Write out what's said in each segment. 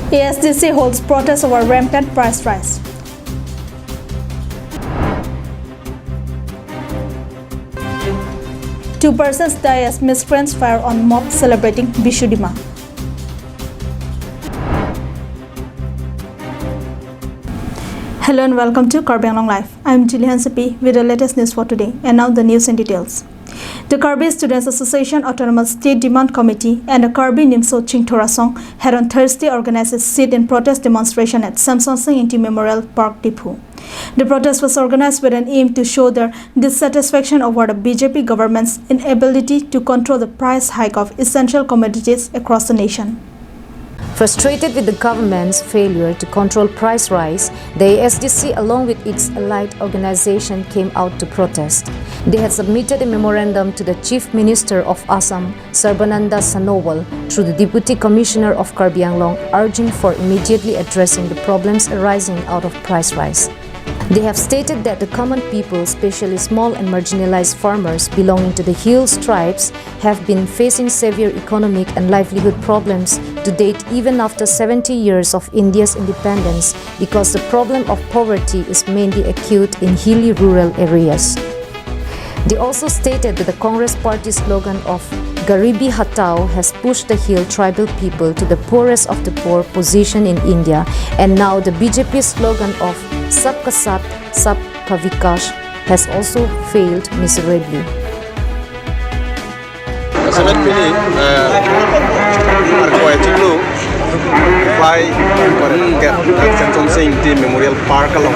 ESCC holds protest over rampant price rise. Two persons die as miscreants fire on mob celebrating Vishudima. Hello and welcome to Karbi Anglong Live. I am Jillian Sipi with the latest news for today, and now the news in details. The Karbi Students Association Autonomous State Demand Committee and the Karbi Nimso Chingthorasong had on Thursday organized a sit-in protest demonstration at Samson Singh Inti Memorial Park Depot. The protest was organized with an aim to show their dissatisfaction over the BJP government's inability to control the price hike of essential commodities across the nation. Frustrated with the government's failure to control price rise, the ESCC along with its allied organization came out to protest. They had submitted a memorandum to the Chief Minister of Assam, Sarbananda Sonowal, through the Deputy Commissioner of Karbi Anglong, urging for immediately addressing the problems arising out of price rise. They have stated that the common people, especially small and marginalized farmers belonging to the Hills tribes, have been facing severe economic and livelihood problems to date even after 70 years of India's independence because the problem of poverty is mainly acute in hilly rural areas. They also stated that the Congress Party slogan of Garibi Hatao has pushed the Hill tribal people to the poorest of the poor position in India, and now the BJP slogan of Sabka Saath, Sabka Vikash has also failed miserably. Memorial Park along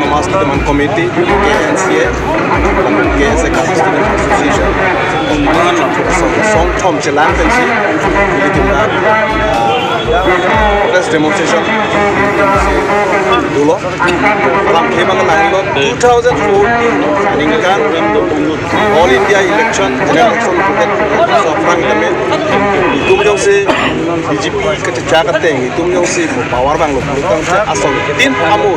Autonomous Demand Committee, KNCA, KNCA Student Association, Song Tom Chelan, protest demonstration dulu dalam kebang langit 2014 meningkat All India election general election so perang kami itu menjong si BJP kececakan itu menjong si power bang lo bukan asal tin amu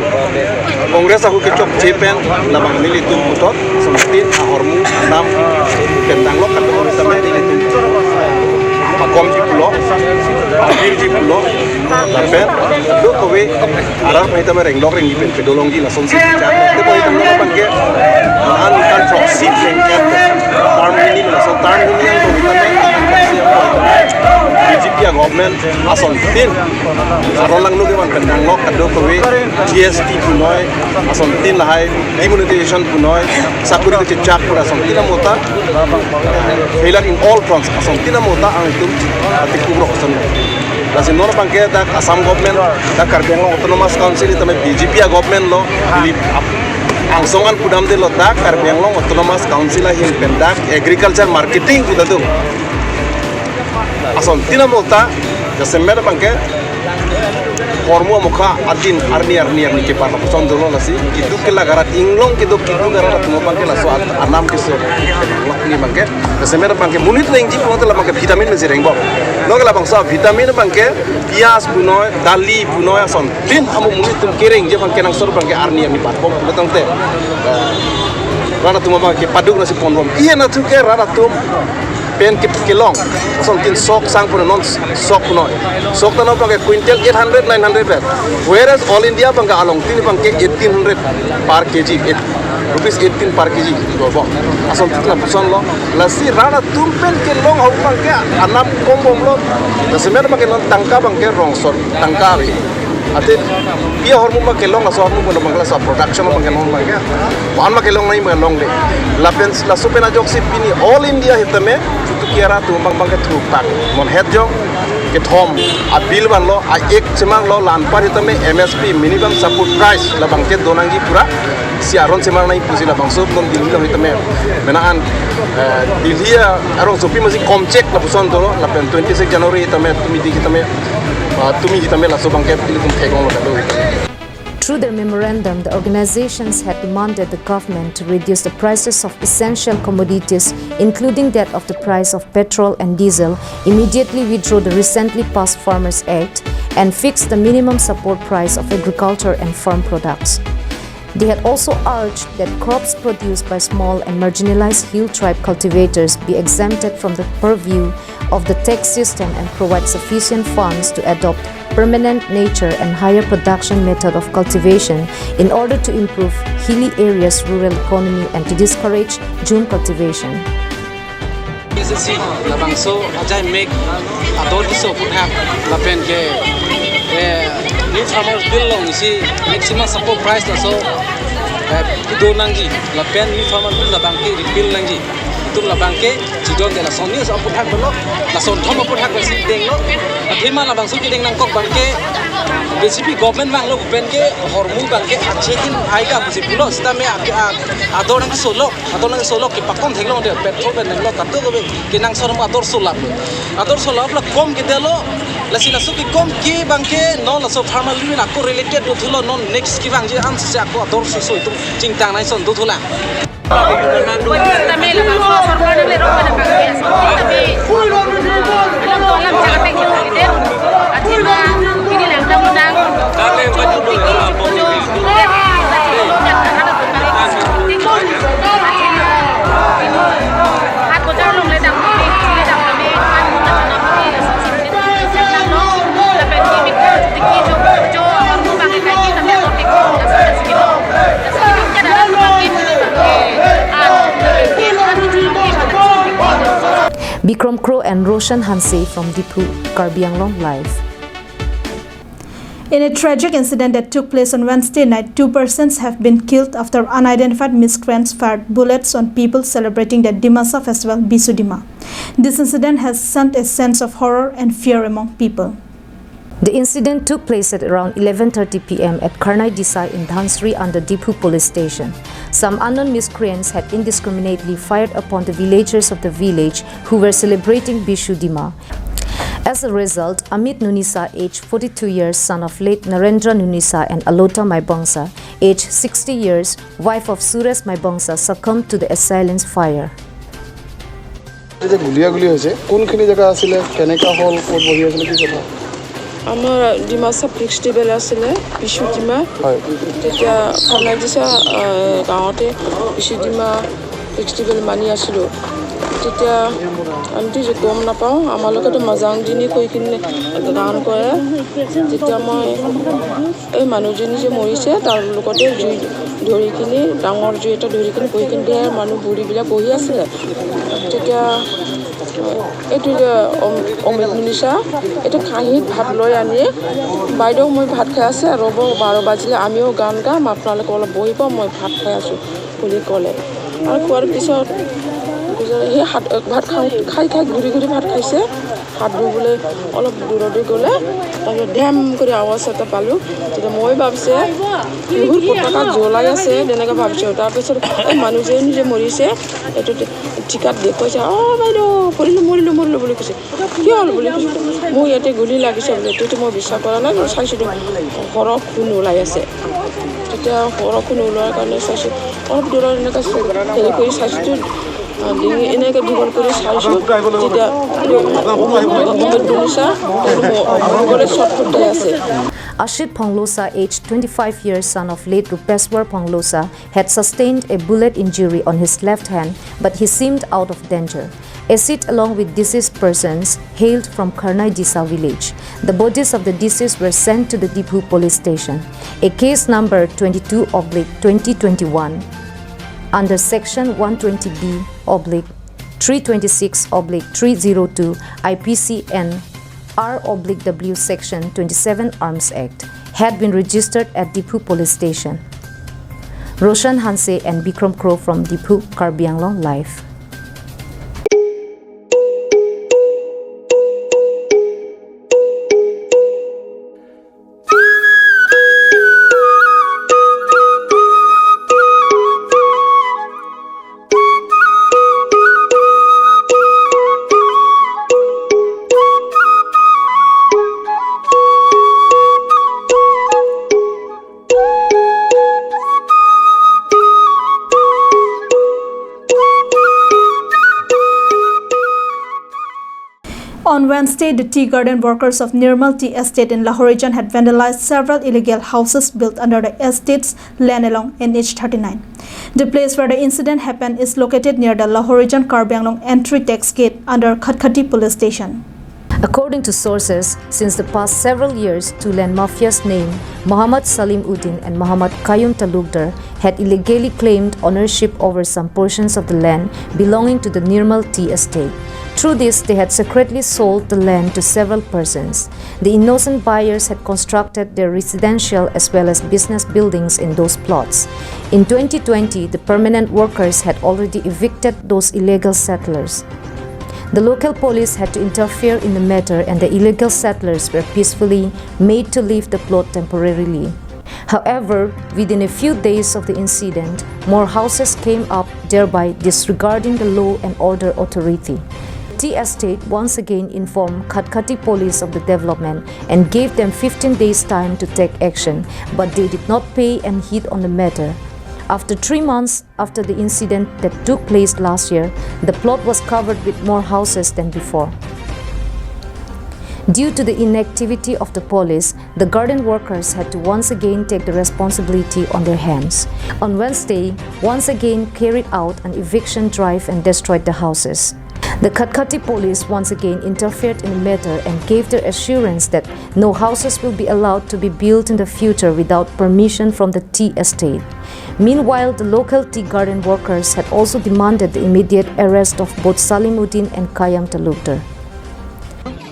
Kongres aku kecok Japan labang nili itu putot semakin hormu enam tentang lo kan Kongres sama ini itu Pakom di pulau, Amir di pulau, tapi do kowe arah kita mereng dok rengi pen pedolong di langsung sih jangan itu kowe tengok bangke an kan proxy sengket term ini langsung term ini yang kowe kita BJP government asal tin arolang nu kewan pendang lok kado kowe GST punoi asal tin lahai demonetization punoi sakuri kececak pura asal tin mota failure in all fronts asal tin mota ang itu atik kubro kosan Lasin nor bangke dak Assam government dak Karbi Anglong Autonomous Council itu BJP government lo pilih angsongan pudam de lo dak Karbi Anglong Autonomous Council lah yang pendak agriculture marketing kuda tu asal tina mota jasemer bangke hormu muka adin arni yang kepada person dulu nasi itu kela garat inglong itu garat mau bangke lah soal anam kiso lokni bangke jasemer bangke munit lengji pun telah bangke vitamin mesti rengbok no kela bangsa vitamin bangke pias punoi dali punoi asal tin amu munit tum kering je bangke nang sor bangke arni yang dipat pom betang te rana tum bangke paduk nasi ponrom iya na tu ke rana tum pen kilong asal tin sok sang pun non sok punoi sok tanah bangke quintal 800 900 bet whereas all India bangke along tin bangke 1800 per kg rupees 18 per kg gobo asal tin lapusan lo lasi rana tumpen kilong hau bangke anam kombom lo semer bangke non tangka bangke rongsor tangka ri ate pia hormu bangke long asal hormu pun bangke sa production bangke non bangke wan bangke long nai long le lapens la supena joksi pini all India hitame kira tu bangke trupak mon head jo ke thom a bill ban lo a ek semang lo lan par hitame MSP minimum support price la bangke donangi pura siaron semang nai pusi la bangso don dilhi lo hitame menaan dilhi arong sopi masih komcek la puson dolo la pen 26 January hitame tumi hitame la so bangke pilih tum thegong lo kado Through their memorandum, the organizations had demanded the government to reduce the prices of essential commodities, including that of the price of petrol and diesel, immediately withdraw the recently passed Farmers Act, and fix the minimum support price of agriculture and farm products. They had also urged that crops produced by small and marginalized hill tribe cultivators be exempted from the purview of the tax system and provide sufficient funds to adopt permanent nature and higher production method of cultivation in order to improve hilly areas' rural economy and to discourage June cultivation. ESCC labangso ajai make ador diso puthak lapen ke new farmers bill long isi maximum support price la so do nangi lapen new farmers bill labang ke repeal nangi itu labang ke jidon de la son news puthak bolo la son thom puthak ba si deng lo athima labang so ki deng nang kok bang ke BCP government bang lo pen ke hormu bang ke achekin ai ka busi pulo sta me ador nang solo ke pakon theglo de petrol ben nang lo kato go ke nang sor ma ador solap la kom ke delo la sila su ki kom ki bang ke no la so farmer li na ko related to thulo non next ki bang je an se ko ador so itu cingtang nai son do thula Kami lepas sorban le ro pada kami tapi dalam dalam jangan tengok gitu akhirnya ini lang undang Bikram Crow and Roshan Hanse from Dipu, Karbi Anglong Live. In a tragic incident that took place on Wednesday night, 2 persons have been killed after unidentified miscreants fired bullets on people celebrating the Dimasa festival, Bisu Dima. This incident has sent a sense of horror and fear among people. The incident took place at around 11:30 p.m. at Karnai Disa in Dhansri under Dipu police station. Some unknown miscreants had indiscriminately fired upon the villagers of the village who were celebrating Bishu Dima. As a result, Amit Nunisa, aged 42 years, son of late Narendra Nunisa and Alota Maibangsa, aged 60 years, wife of Suresh Maibangsa, succumbed to the assailants' fire. Our Dimasa festival asile Bishu Dima. Tetia Karnai Disa gaote Bishu Dima festival mani asilo. Tetia amti je gom na pao amaloke to mazang dini koi kinne gan koya. Tetia moi ei manujini je morise tar lokote jui dhori kini dangor jui eta dhori kini koi kin der manu buri bila bohi asile. Tetia itu je Amit Nunisa itu kahit bhat loi ani baido moi bhat khai ase robo 12 bajile amio gan gam apnale kole bohibo moi bhat khai asu kuli kole ar kuar pisot he hat bhat khai guri bhat khaise hat bole olop durode gole tar dem kori awas eta palu te moi babse hur potaka jolai ase denega babse tar pisot ei manujeni je morise etu tikat dekoise baido morilu boli kise ki hol boli kise moi ete guli lagise bole tu moi বিশ্বাস কৰা নাই চাইছিলো হৰক খুন ওলাই আছে তেতিয়া হৰক খুন ওলোৱাৰ কাৰণে চাইছো অলপ দূৰৰ এনেকা হেৰি কৰি চাইছো এনেকে দীঘল কৰি চাইছো তেতিয়া গলে শৰ্ট ফুটাই আছে Ashit Phonglosa, aged 25 years, son of late Rupeswar Phonglosa, had sustained a bullet injury on his left hand, but he seemed out of danger. Acid along with deceased persons hailed from Karnai Disa village. The bodies of the deceased were sent to the Dipu police station. A case number 22/2021 under section 120B/326/302 IPCN R/W section 27 Arms Act had been registered at Dipu police station. Roshan Hanse and Bikram Crow from Dipu, Karbi Anglong Live. Wednesday, the tea garden workers of Nirmal Tea Estate in Lahore region had vandalized several illegal houses built under the estate's land along NH39. The place where the incident happened is located near the Lahore region Karbi Anglong entry tax gate under Khatkhati police station. According to sources, since the past several years, two land mafias named Muhammad Salim Uddin and Muhammad Qayyum Talukdar had illegally claimed ownership over some portions of the land belonging to the Nirmal Tea Estate. Through this, they had secretly sold the land to several persons. The innocent buyers had constructed their residential as well as business buildings in those plots. In 2020, the permanent workers had already evicted those illegal settlers. The local police had to interfere in the matter and the illegal settlers were peacefully made to leave the plot temporarily. However, within a few days of the incident, more houses came up, thereby disregarding the law and order authority. Tea Estate once again informed Khatkhati police of the development and gave them 15 days time to take action, but they did not pay any heed on the matter. After 3 months after the incident that took place last year, the plot was covered with more houses than before. Due to the inactivity of the police, the garden workers had to once again take the responsibility on their hands. On Wednesday, once again carried out an eviction drive and destroyed the houses. The Khatkhati police once again interfered in the matter and gave their assurance that no houses will be allowed to be built in the future without permission from the tea estate. Meanwhile, the local tea garden workers had also demanded the immediate arrest of both Salimuddin and Qayyum Talukdar.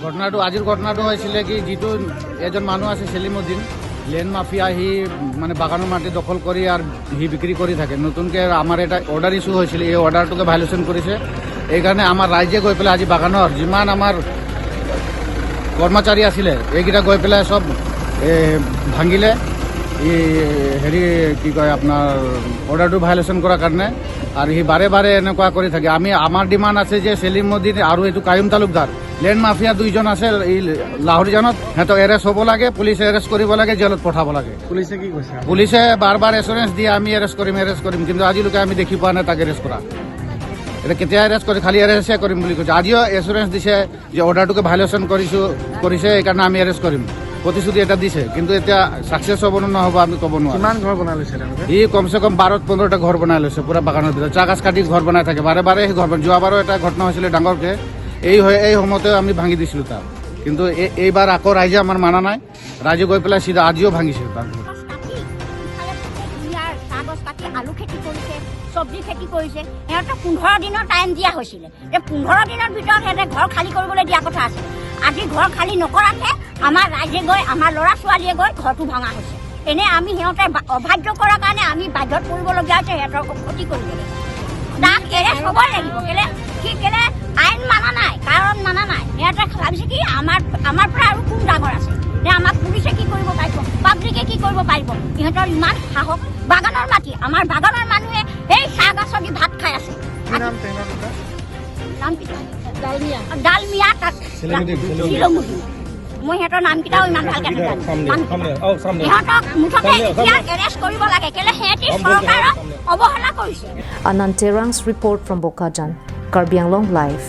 ঘটনাটো আজিৰ ঘটনাটো হৈছিল কি যেটো এজন মানুহ আছে Salimuddin lane mafia হি মানে বাগানৰ মাটি দখল কৰি আৰু হি বিক্ৰী কৰি থাকে নতুনকৈ আমাৰ এটা অৰ্ডাৰ ইস্যু হৈছিল এই অৰ্ডাৰটোকে ভায়োলেশ্যন কৰিছে এই কাৰণে আমাৰ ৰাজ্যে গৈ পেলাই আজি বাগানৰ যিমান আমাৰ কৰ্মচাৰী আছিল এইকেইটা গৈ পেলাই সব ভাঙিলে এই হেৰি কি কয় আপোনাৰ অৰ্ডাৰটো ভায়োলেশ্যন কৰাৰ কাৰণে আৰু হি বাৰে বাৰে এনেকুৱা কৰি থাকে আমি আমাৰ ডিমাণ্ড আছে যে সেলিমউদ্দিন আৰু এইটো কায়ুম তালুকদাৰ লেন মাফিয়া দুইজন আছে এই লাহোৰ জানত হেতো এৰেষ্ট হ'ব লাগে পুলিচে এৰেষ্ট কৰিব লাগে জেলত পঠাব লাগে পুলিচে কি কৈছে পুলিচে বাৰ এছুৰেন্স দিয়ে আমি এৰেষ্ট কৰিম কিন্তু আজিলৈকে আমি দেখি পোৱা নাই তাক এৰেষ্ট কৰা এটা কেতিয়া এৰেষ্ট কৰি খালি এৰেষ্টে কৰিম বুলি কৈছে আজিও এছুৰেন্স দিছে যে অৰ্ডাৰটোকে ভায়োলেশ্যন কৰিছে এইকাৰণে আমি এৰেষ্ট কৰিম প্ৰতিশ্ৰুতি এটা দিছে কিন্তু এতিয়া সাকসেছ হ'ব নে নহ'ব আমি ক'ব নোৱাৰো কিমান ঘৰ বনাই লৈছে ই কমসে কম 12-15টা ঘৰ বনাই লৈছে পুৰা বাগানৰ ভিতৰত চাগাছ কাটি ঘৰ বনাই থাকে বাৰে সেই ঘৰ যোৱাবাৰো এটা ঘটনা হৈছিলে ডাঙৰকে এই সময়তে আমি ভাঙি দিছিলো তাৰ কিন্তু এইবাৰ আকৌ ৰাইজে আমাৰ মানা নাই ৰাইজে গৈ পেলাই সিধা আজিও ভাঙিছে তাৰ আলু খেতি কৰিছে সবজি খেতি কৰিছে এটা 15 দিনৰ টাইম দিয়া হৈছিল যে 15 দিনৰ ভিতৰত এটা ঘৰ খালি কৰিবলৈ দিয়া কথা আছে আজি ঘৰ খালি নকৰাকে আমাৰ ৰাইজে গৈ আমাৰ ল'ৰা ছোৱালীয়ে গৈ ঘৰটো ভাঙা হৈছে এনে আমি হেতে অভাগ্য কৰাৰ কাৰণে আমি বাধ্যত পৰিবলগীয়া আছে হেতৰ ক্ষতি কৰিবলৈ তাক এৰেষ্ট হ'ব লাগিব কেলে আইন মানা নাই কাৰণ মানা নাই এটা ভাবিছে কি আমাৰ পৰা আৰু কোন ডাঙৰ আছে যে আমাক পুলিচে কি কৰিব পাৰিব পাব্লিকে কি কৰিব পাৰিব ইহঁতৰ ইমান সাহস বাগানৰ মাটি আমাৰ বাগানৰ মানুহে এই চাহ গছৰ দি ভাত খাই আছে নাম কি ডালমিয়া মই সিহঁতৰ নাম কেইটাও ইমান ভালকে নাজানো ইহঁতক মুঠতে এৰেষ্ট কৰিব লাগে কেলে সিহঁতি চৰকাৰক অৱহেলা কৰিছে Ananterang's report from Bokajan, Karbi Anglong Live.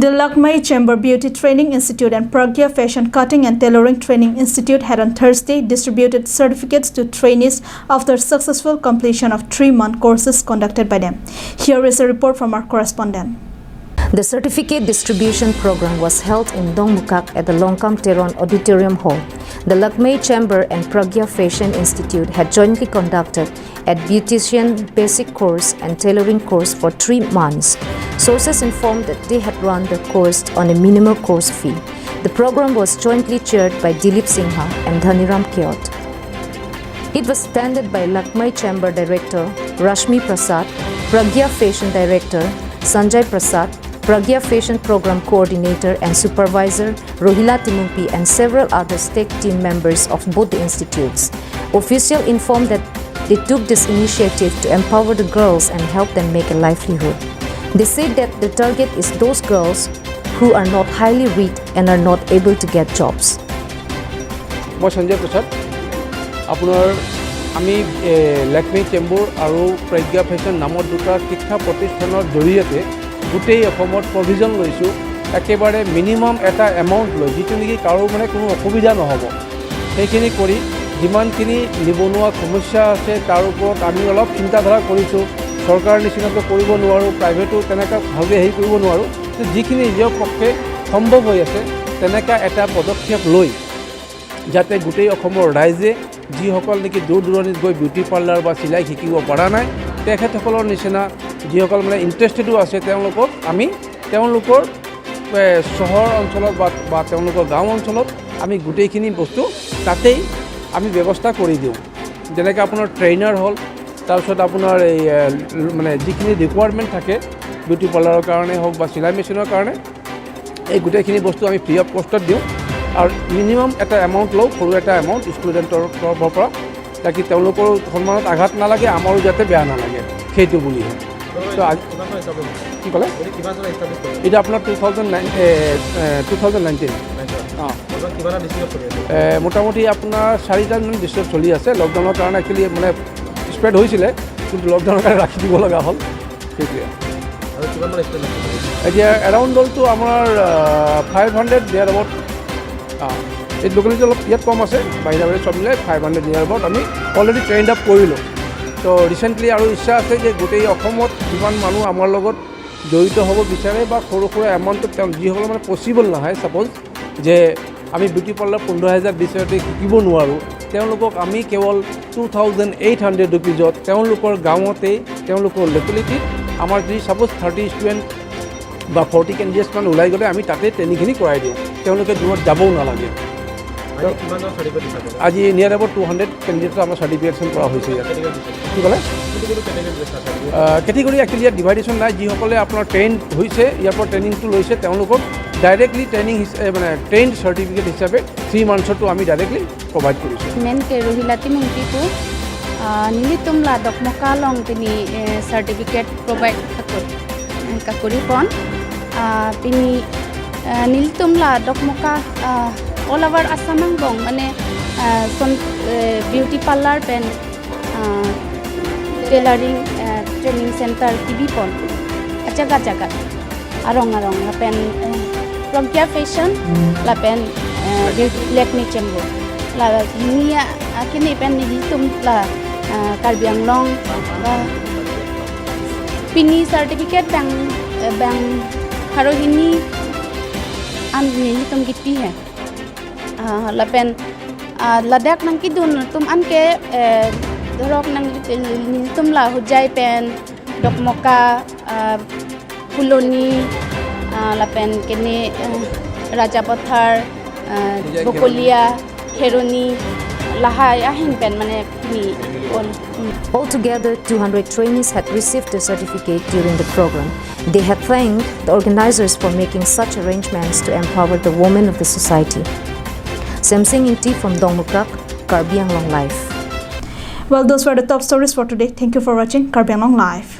The Lakmai Chamber Beauty Training Institute and Pragya Fashion Cutting and Tailoring Training Institute had on Thursday distributed certificates to trainees after successful completion of 3-month courses conducted by them. Here is a report from our correspondent. The certificate distribution program was held in Dongbukak at the Longkam Teron Auditorium Hall. The Lakmai Chamber and Pragya Fashion Institute had jointly conducted a beautician basic course and tailoring course for 3 months. Sources informed that they had run the course on a minimal course fee. The program was jointly chaired by Dilip Singha and Dhaniram Keot. It was attended by Lakmai Chamber Director Rashmi Prasad, Pragya Fashion Director Sanjay Prasad, Pragya Fashion Program Coordinator and Supervisor Rohila Timumpi and several other stake team members of both the institutes. Officials informed that they took this initiative to empower the girls and help them make a livelihood. They said that the target is those girls who are not highly read and are not able to get jobs. মই সঞ্জয় প্ৰসাদ আপোনাৰ আমি Lakme chamber আৰু প্ৰজ্ঞা fashion নামৰ দুটা শিক্ষা প্ৰতিষ্ঠানৰ জৰিয়তে গোটেই অসমত প্ৰভিজন লৈছোঁ একেবাৰে মিনিমাম এটা এমাউণ্ট লৈ যিটো নেকি কাৰো মানে কোনো অসুবিধা নহ'ব সেইখিনি কৰি যিমানখিনি নিবনুৱা সমস্যা আছে তাৰ ওপৰত আমি অলপ চিন্তাধাৰা কৰিছোঁ চৰকাৰৰ নিচিনাকৈ কৰিব নোৱাৰোঁ প্ৰাইভেটো তেনেকৈ ভালকৈ হেৰি কৰিব নোৱাৰোঁ যিখিনি নিজৰ পক্ষে সম্ভৱ হৈ আছে তেনেকুৱা এটা পদক্ষেপ লৈ যাতে গোটেই অসমৰ ৰাইজে যিসকল নেকি দূৰ দূৰণিত গৈ বিউটি পাৰ্লাৰ বা চিলাই শিকিব পৰা নাই তেখেতসকলৰ নিচিনা যিসকল মানে ইণ্টাৰেষ্টেডো আছে তেওঁলোকক আমি তেওঁলোকৰ চহৰ অঞ্চলত বা তেওঁলোকৰ গাঁও অঞ্চলত আমি গোটেইখিনি বস্তু তাতেই আমি ব্যৱস্থা কৰি দিওঁ যেনেকৈ আপোনাৰ ট্ৰেইনাৰ হ'ল তাৰপিছত আপোনাৰ এই মানে যিখিনি ৰিকুৱাৰমেণ্ট থাকে বিউটি পাৰ্লাৰৰ কাৰণে হওক বা চিলাই মেচিনৰ কাৰণে এই গোটেইখিনি বস্তু আমি ফ্ৰী অফ কষ্টত দিওঁ আৰু মিনিমাম এটা এমাউণ্ট লওঁ সৰু এটা এমাউণ্ট ষ্টুডেণ্টৰ তৰফৰ পৰা তাকি তেওঁলোকৰ সন্মানত আঘাত নালাগে আমাৰো যাতে বেয়া নালাগে সেইটো বুলিহে তো কি ক'লে এতিয়া আপোনাৰ 2019 মোটামুটি আপোনাৰ 4টামান ডিষ্ট্ৰিক্ট চলি আছে লকডাউনৰ কাৰণে একচুৱেলি মানে স্প্ৰেড হৈছিলে কিন্তু লকডাউনৰ কাৰণে ৰাখি দিব লগা হ'ল সেইটোৱে এতিয়া এৰাউণ্ড হ'লটো আমাৰ 500 নিয়াৰ এবাউট এই লোকেলিটি অলপ ইয়াত কম আছে বাহিৰা বাহিৰে চব মিলাই 500 নিয়াৰ এবাউট আমি অলৰেডি ট্ৰেইন আপ কৰিলোঁ তো ৰিচেণ্টলি আৰু ইচ্ছা আছে যে গোটেই অসমত যিমান মানুহ আমাৰ লগত জড়িত হ'ব বিচাৰে বা সৰু সুৰা এমাউণ্টত তেওঁ যিসকল মানে পচিবল নহয় ছাপ'জ যে আমি বিউটি পাৰ্লাৰ 15,000 বিচাৰতে শিকিব নোৱাৰোঁ তেওঁলোকক আমি কেৱল 2,800 ৰুপিজত তেওঁলোকৰ গাঁৱতেই তেওঁলোকৰ লোকেলিটিত আমাৰ যদি ছাপ'জ 30 ষ্টুডেণ্ট বা 40 কেণ্ডিডেটছমান ওলাই গ'লে আমি তাতে ট্ৰেইনিংখিনি কৰাই দিওঁ তেওঁলোকে দূৰত যাবও নালাগে আজি নিয়াৰ এবাউট 200 কেণ্ডিডেটৰ আমাৰ চাৰ্টিফিকেশ্যন কৰা হৈছে ইয়াত কি ক'লে কেটেগৰী একচুৱেলি ইয়াত ডিভাইডেশ্যন নাই যিসকলে আপোনাৰ ট্ৰেইন হৈছে ইয়াৰ পৰা ট্ৰেইনিংটো লৈছে তেওঁলোকক ডাইৰেক্টলি ট্ৰেইনিং মানে ট্ৰেইন চাৰ্টিফিকেট হিচাপে 3 মান্থছতো আমি ডাইৰেক্টলি প্ৰভাইড কৰিছোঁ মেন কে ৰহিলাতি মন্ত্ৰীকো নিলিতুমলা দকমকা লং তিনি চাৰ্টিফিকেট প্ৰভাইড কৰি পন পিনি নিলিতুমলা দকমকা অল ওভাৰ আসামাং বং মানে বিউটি পাৰ্লাৰ পেন টেইলাৰিং ট্ৰেইনিং চেণ্টাৰ টিভি পন জাগা জাগা arong lapen promkia fashion lapen lekni chembo la hinia akini pen ni tum la karbiang long pini certificate bang harohini an ni tum gitti hai lapen ladak nang kidun tum an ke dorok nang tum la hujai pen dokmoka ফুলনি লাপেন কেনে ৰাজাপথাৰ বকলিয়া খেৰনি লাহাই আহিন pen মানে Altogether, 200 trainees had received the certificate during the program. They had thanked the organizers for making such arrangements to empower the women of the society. Samsing Inti from Dongmukak, Karbi Anglong Live. Well, those were the top stories for today. Thank you for watching Karbi Anglong Live.